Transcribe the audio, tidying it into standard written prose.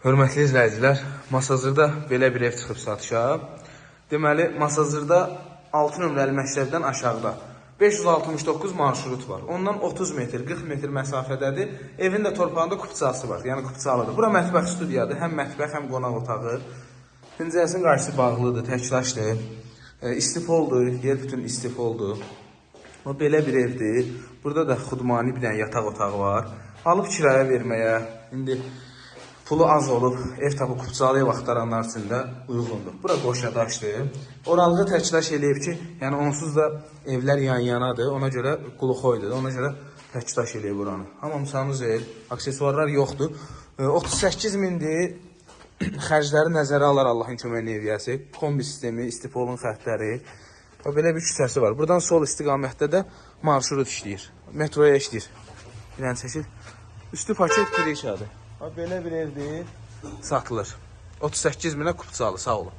Hörmətli izləyicilər, Masazırda belə bir ev çıxıb satışa. Deməli, Masazırda 6 nömrəli məktəbdən aşağıda 569 marşrut var. Ondan 30 metr, 40 metr məsafədədir. Evin də torpağında kupçası var, yəni kupçalıdır. Bura mətbəx studiyadır, həm mətbəx, həm qonaq otağı. Pəncərəsinin qarşısı bağlıdır, təkdaşdır. İstifoldur, yer bütün istifoldur. O belə bir evdir. Burada da xudmani bir dənə yataq otağı var. Alıb kiraya verməyə, indi pulu az olub, ev tapıb kupçalı ev axtaranlar üçün də uyğundur. Bura qoşadaşdır. Oralığı təkdaş eləyib ki, yəni onsuz da evlər yan-yanadır. Ona görə quluxoydur. Ona görə təkdaş eləyib buranı. Hamamsanız ev, aksesuarlar yoxdur. 38 mindir. Xərcləri nəzərə alar Allahın köməyini eləyəsi. Kombi sistemi, istifolun xəttləri. Və belə bir küçəsi var. Buradan sol istiqamətdə də marşrut işləyir. Metroya işləyir. Bir dənə çəkil. Üstü paket kirişadır. Belə bir evdir, satılır. 38 minə kupçalı, sağ olun.